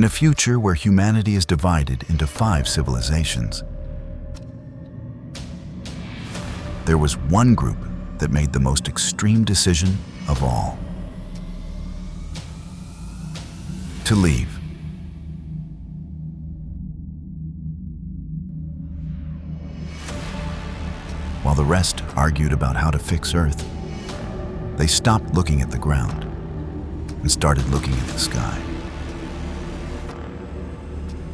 in a future where humanity is divided into 5 civilizations. There was one group that made the most extreme decision of all: to leave. While the rest argued about how to fix Earth, they stopped looking at the ground and started looking at the sky.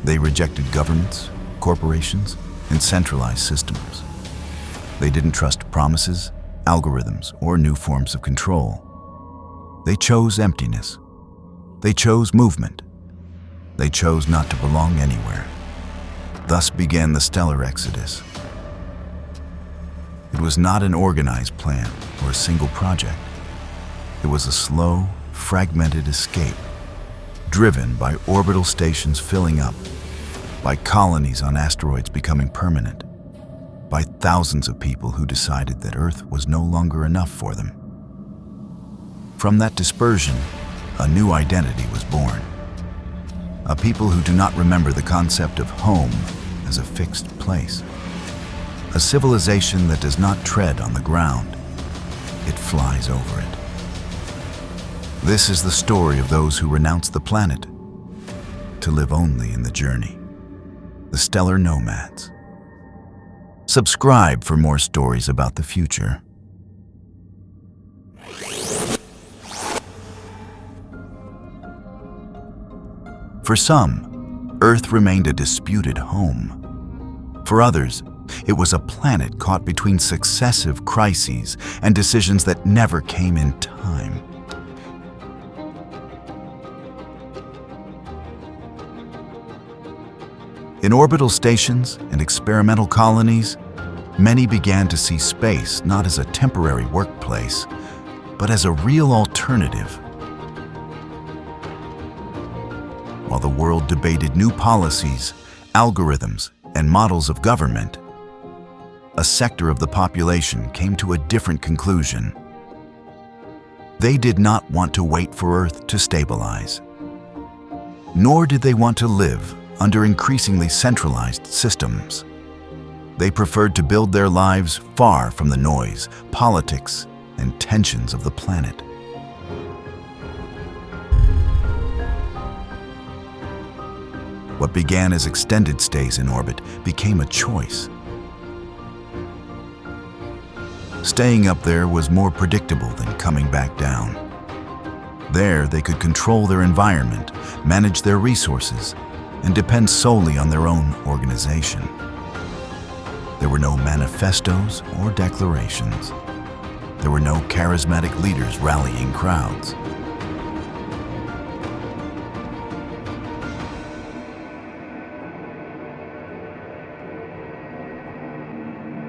They rejected governments, corporations, and centralized systems. They didn't trust promises, algorithms, or new forms of control. They chose emptiness. They chose movement. They chose not to belong anywhere. Thus began the stellar exodus. It was not an organized plan or a single project. It was a slow, fragmented escape, driven by orbital stations filling up, by colonies on asteroids becoming permanent, by thousands of people who decided that Earth was no longer enough for them. From that dispersion, a new identity was born. A people who do not remember the concept of home as a fixed place. A civilization that does not tread on the ground, it flies over it. This is the story of those who renounce the planet to live only in the journey. The Stellar Nomads. Subscribe for more stories about the future. For some, Earth remained a disputed home. For others, it was a planet caught between successive crises and decisions that never came in time. In orbital stations and experimental colonies, many began to see space not as a temporary workplace, but as a real alternative. While the world debated new policies, algorithms, and models of government, a sector of the population came to a different conclusion. They did not want to wait for Earth to stabilize, nor did they want to live under increasingly centralized systems. They preferred to build their lives far from the noise, politics, and tensions of the planet. What began as extended stays in orbit became a choice. Staying up there was more predictable than coming back down. There, they could control their environment, manage their resources, and depend solely on their own organization. There were no manifestos or declarations. There were no charismatic leaders rallying crowds.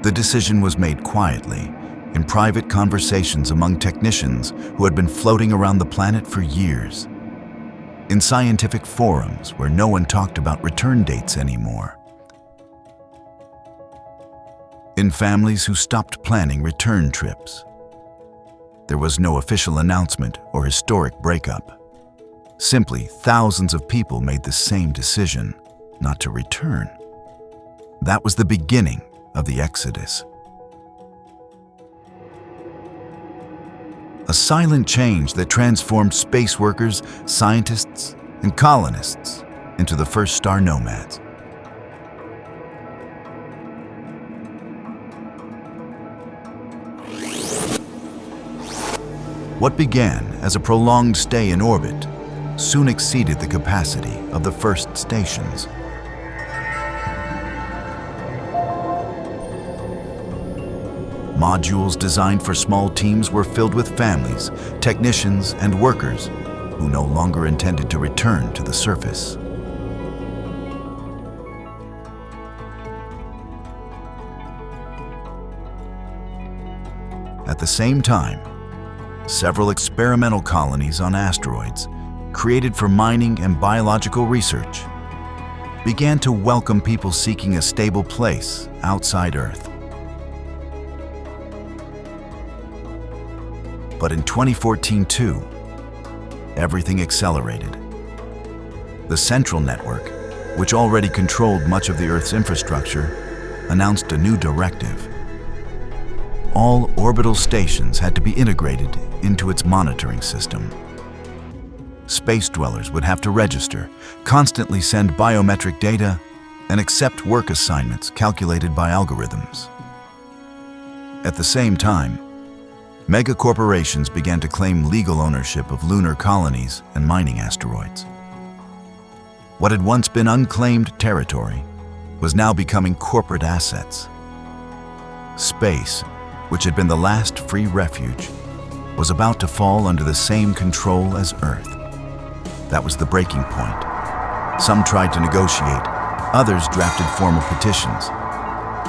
The decision was made quietly, in private conversations among technicians who had been floating around the planet for years. In scientific forums where no one talked about return dates anymore. In families who stopped planning return trips. There was no official announcement or historic breakup. Simply, thousands of people made the same decision, not to return. That was the beginning of the Exodus. A silent change that transformed space workers, scientists, and colonists into the first Star Nomads. What began as a prolonged stay in orbit soon exceeded the capacity of the first stations. Modules designed for small teams were filled with families, technicians, and workers who no longer intended to return to the surface. At the same time, several experimental colonies on asteroids, created for mining and biological research, began to welcome people seeking a stable place outside Earth. But in 2014 too, everything accelerated. The central network, which already controlled much of the Earth's infrastructure, announced a new directive. All orbital stations had to be integrated into its monitoring system. Space dwellers would have to register, constantly send biometric data, and accept work assignments calculated by algorithms. At the same time, megacorporations began to claim legal ownership of lunar colonies and mining asteroids. What had once been unclaimed territory was now becoming corporate assets. Space, which had been the last free refuge, was about to fall under the same control as Earth. That was the breaking point. Some tried to negotiate, others drafted formal petitions,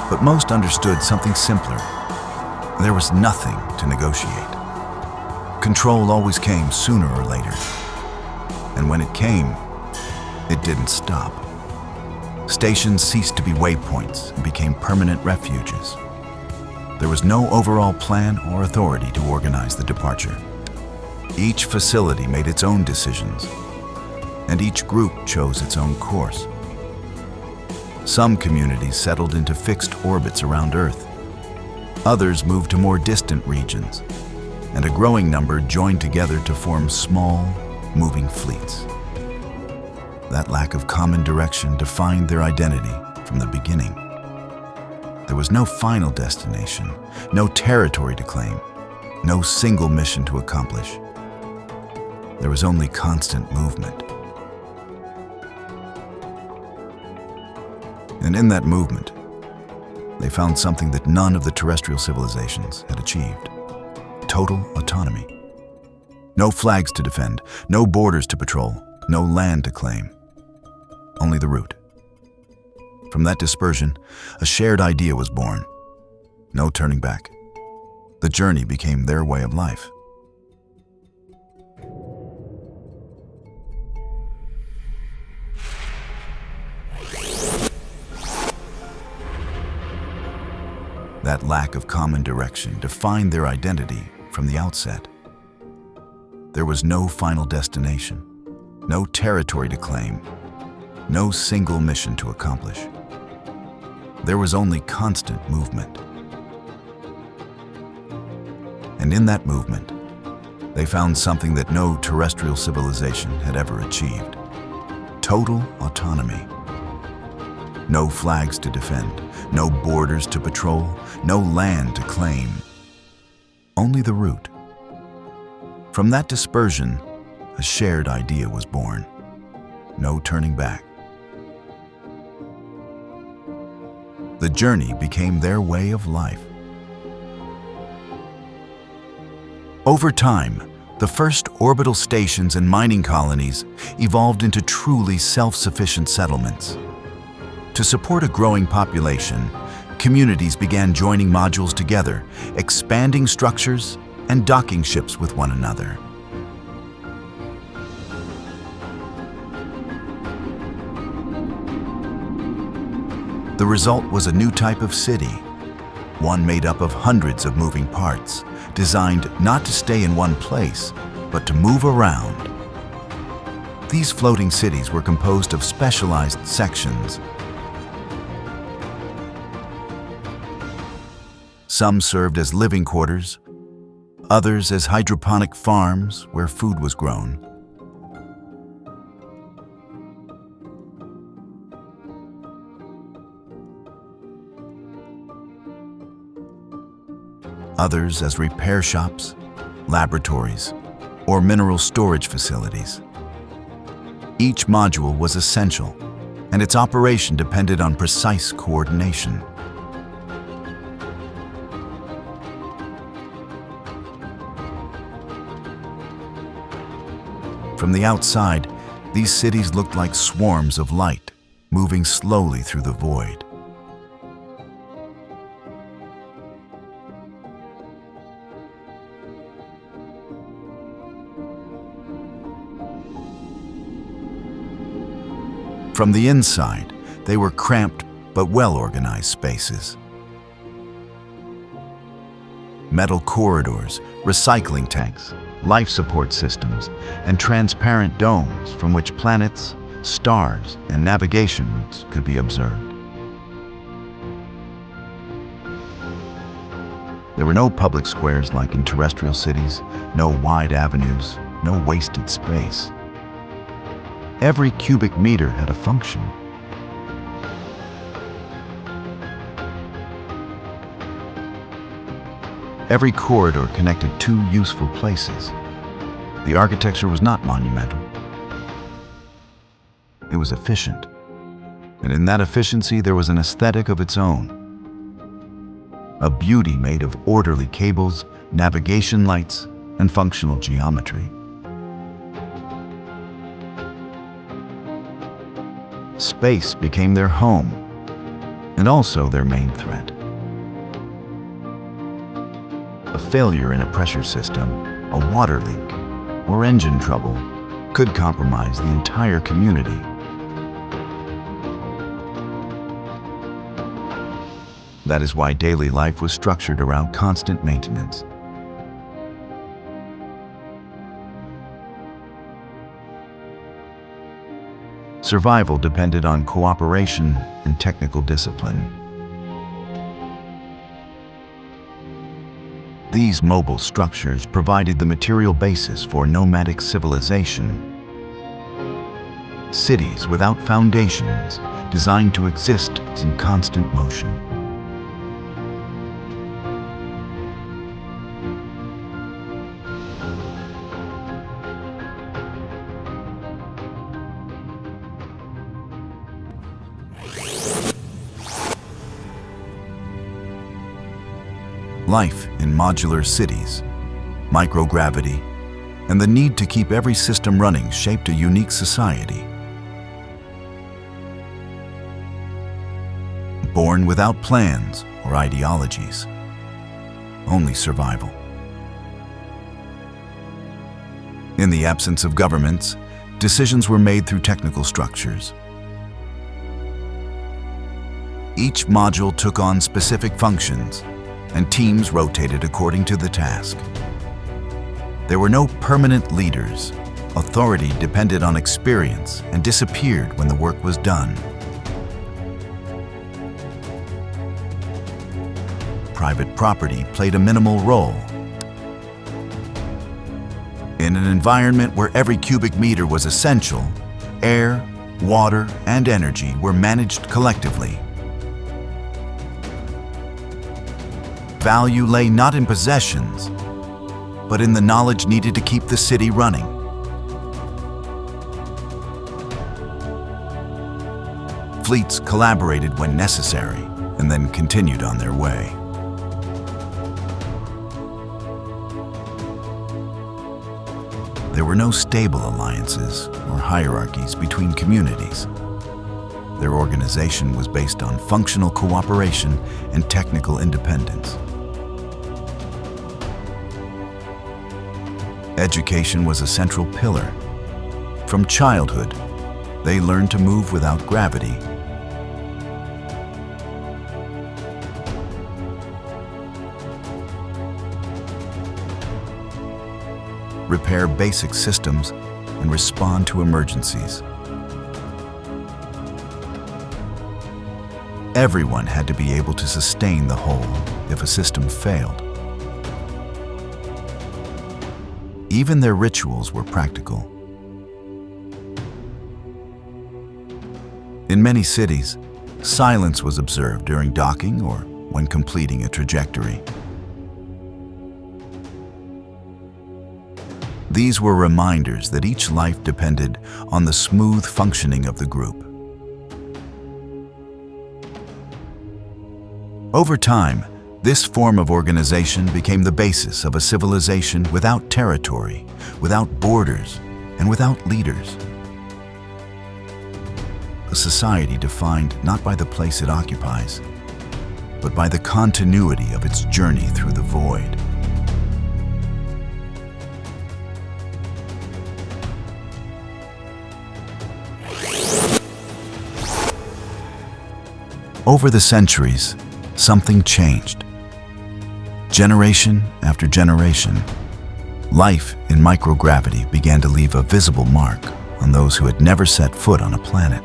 but most understood something simpler. There was nothing to negotiate. Control always came sooner or later, and when it came, it didn't stop. Stations ceased to be waypoints and became permanent refuges. There was no overall plan or authority to organize the departure. Each facility made its own decisions, and each group chose its own course. Some communities settled into fixed orbits around Earth. Others moved to more distant regions, and a growing number joined together to form small, moving fleets. That lack of common direction defined their identity from the beginning. There was no final destination, no territory to claim, no single mission to accomplish. There was only constant movement. And in that movement, they found something that none of the terrestrial civilizations had achieved: total autonomy. No flags to defend, no borders to patrol, no land to claim. Only the route. From that dispersion, a shared idea was born. No turning back. The journey became their way of life. That lack of common direction defined their identity from the outset. There was no final destination, no territory to claim, no single mission to accomplish. There was only constant movement. And in that movement, they found something that no terrestrial civilization had ever achieved: total autonomy. No flags to defend, no borders to patrol, no land to claim. Only the route. From that dispersion, a shared idea was born: no turning back. The journey became their way of life. Over time, the first orbital stations and mining colonies evolved into truly self-sufficient settlements. To support a growing population, communities began joining modules together, expanding structures and docking ships with one another. The result was a new type of city, one made up of hundreds of moving parts, designed not to stay in one place, but to move around. These floating cities were composed of specialized sections. Some served as living quarters, others as hydroponic farms where food was grown. Others as repair shops, laboratories, or mineral storage facilities. Each module was essential, and its operation depended on precise coordination. From the outside, these cities looked like swarms of light, moving slowly through the void. From the inside, they were cramped but well-organized spaces. Metal corridors, recycling tanks, life support systems, and transparent domes from which planets, stars, and navigation routes could be observed. There were no public squares like in terrestrial cities, no wide avenues, no wasted space. Every cubic meter had a function. Every corridor connected two useful places. The architecture was not monumental. It was efficient. And in that efficiency, there was an aesthetic of its own. A beauty made of orderly cables, navigation lights, and functional geometry. Space became their home, and also their main threat. A failure in a pressure system, a water leak, or engine trouble could compromise the entire community. That is why daily life was structured around constant maintenance. Survival depended on cooperation and technical discipline. These mobile structures provided the material basis for nomadic civilization. Cities without foundations, designed to exist in constant motion. Life in modular cities, microgravity, and the need to keep every system running shaped a unique society. Born without plans or ideologies, only survival. In the absence of governments, decisions were made through technical structures. Each module took on specific functions, and teams rotated according to the task. There were no permanent leaders. Authority depended on experience and disappeared when the work was done. Private property played a minimal role. In an environment where every cubic meter was essential, air, water, and energy were managed collectively. Value lay not in possessions, but in the knowledge needed to keep the city running. Fleets collaborated when necessary and then continued on their way. There were no stable alliances or hierarchies between communities. Their organization was based on functional cooperation and technical independence. Education was a central pillar. From childhood, they learned to move without gravity. Repair basic systems and respond to emergencies. Everyone had to be able to sustain the whole if a system failed. Even their rituals were practical. In many cities, silence was observed during docking or when completing a trajectory. These were reminders that each life depended on the smooth functioning of the group. Over time, this form of organization became the basis of a civilization without territory, without borders, and without leaders. A society defined not by the place it occupies, but by the continuity of its journey through the void. Over the centuries, something changed. Generation after generation, life in microgravity began to leave a visible mark on those who had never set foot on a planet.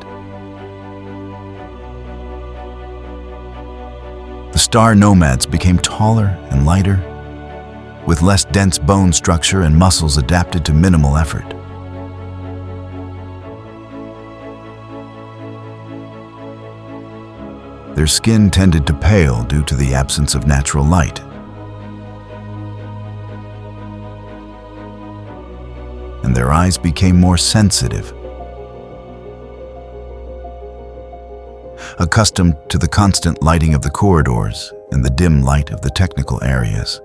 The Star Nomads became taller and lighter, with less dense bone structure and muscles adapted to minimal effort. Their skin tended to pale due to the absence of natural light. And their eyes became more sensitive, accustomed to the constant lighting of the corridors and the dim light of the technical areas.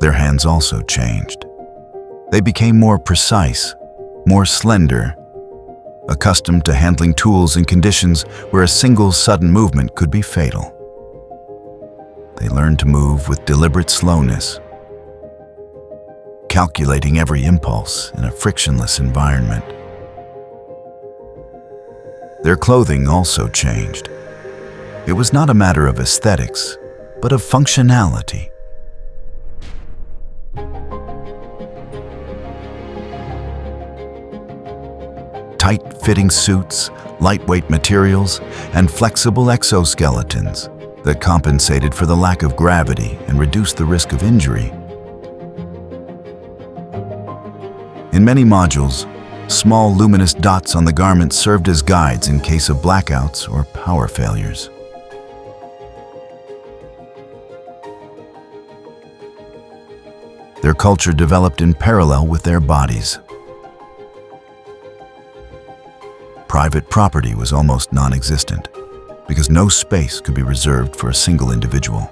Their hands also changed. They became more precise, more slender, accustomed to handling tools in conditions where a single sudden movement could be fatal. They learned to move with deliberate slowness, calculating every impulse in a frictionless environment. Their clothing also changed. It was not a matter of aesthetics, but of functionality. Tight-fitting suits, lightweight materials, and flexible exoskeletons that compensated for the lack of gravity and reduced the risk of injury. In many modules, small luminous dots on the garments served as guides in case of blackouts or power failures. Their culture developed in parallel with their bodies. Private property was almost non-existent because no space could be reserved for a single individual.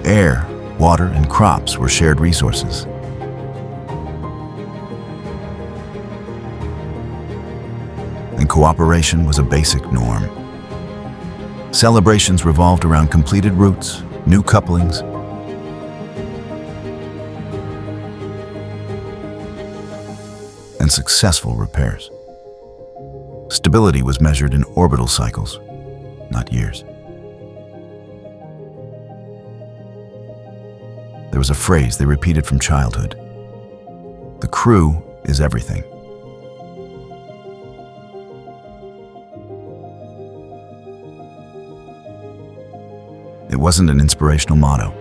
Air, water, and crops were shared resources. And cooperation was a basic norm. Celebrations revolved around completed routes, new couplings, and successful repairs. Stability was measured in orbital cycles, not years. There was a phrase they repeated from childhood: "The crew is everything." It wasn't an inspirational motto.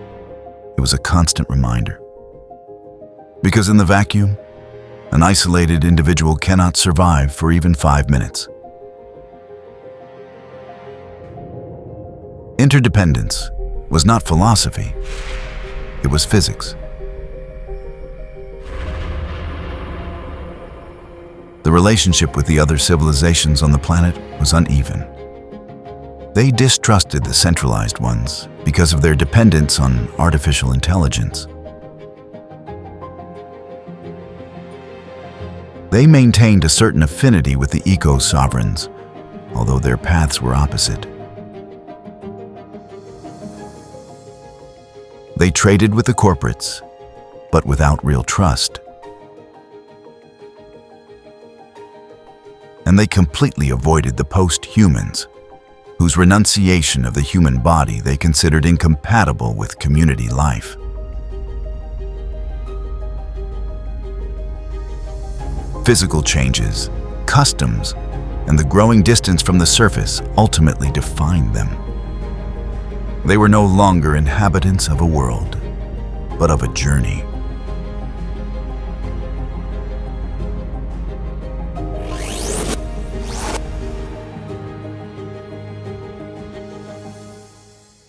It was a constant reminder. Because in the vacuum, an isolated individual cannot survive for even 5 minutes. Interdependence was not philosophy, it was physics. The relationship with the other civilizations on the planet was uneven. They distrusted the centralized ones because of their dependence on artificial intelligence. They maintained a certain affinity with the eco-sovereigns, although their paths were opposite. They traded with the corporates, but without real trust. And they completely avoided the post-humans, whose renunciation of the human body they considered incompatible with community life. Physical changes, customs, and the growing distance from the surface ultimately defined them. They were no longer inhabitants of a world, but of a journey.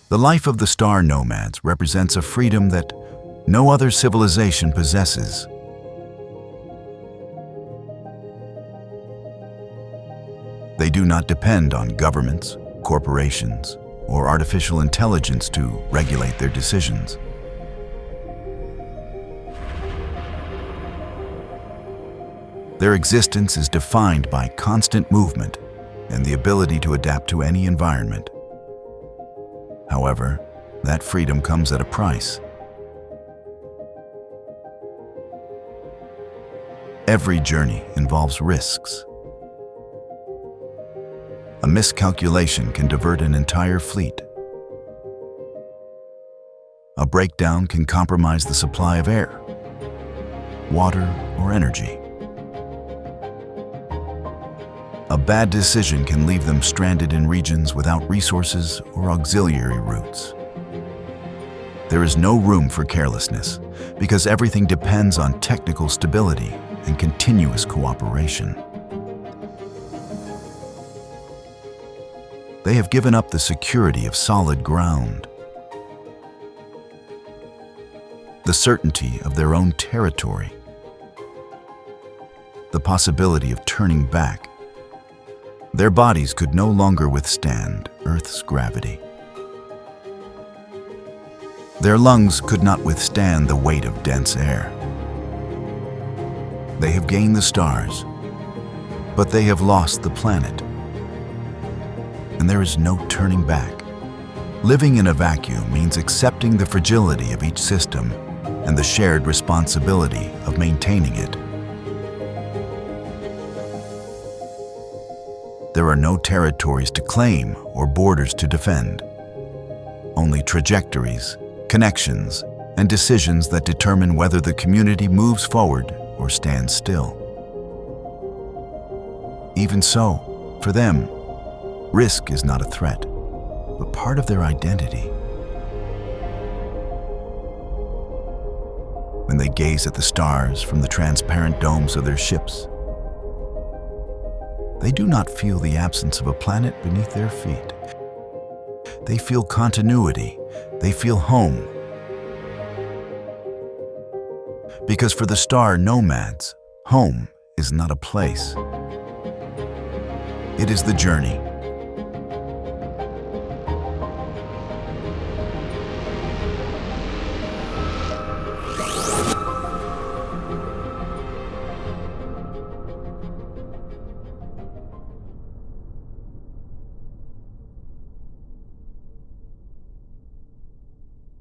The life of the Star Nomads represents a freedom that no other civilization possesses. They do not depend on governments, corporations, or artificial intelligence to regulate their decisions. Their existence is defined by constant movement and the ability to adapt to any environment. However, that freedom comes at a price. Every journey involves risks. A miscalculation can divert an entire fleet. A breakdown can compromise the supply of air, water, or energy. A bad decision can leave them stranded in regions without resources or auxiliary routes. There is no room for carelessness because everything depends on technical stability and continuous cooperation. They have given up the security of solid ground, the certainty of their own territory, the possibility of turning back. Their bodies could no longer withstand Earth's gravity. Their lungs could not withstand the weight of dense air. They have gained the stars, but they have lost the planet. And there is no turning back. Living in a vacuum means accepting the fragility of each system and the shared responsibility of maintaining it. There are no territories to claim or borders to defend. Only trajectories, connections, and decisions that determine whether the community moves forward or stands still. Even so, for them, risk is not a threat, but part of their identity. When they gaze at the stars from the transparent domes of their ships, they do not feel the absence of a planet beneath their feet. They feel continuity. They feel home. Because for the Star Nomads, home is not a place. It is the journey.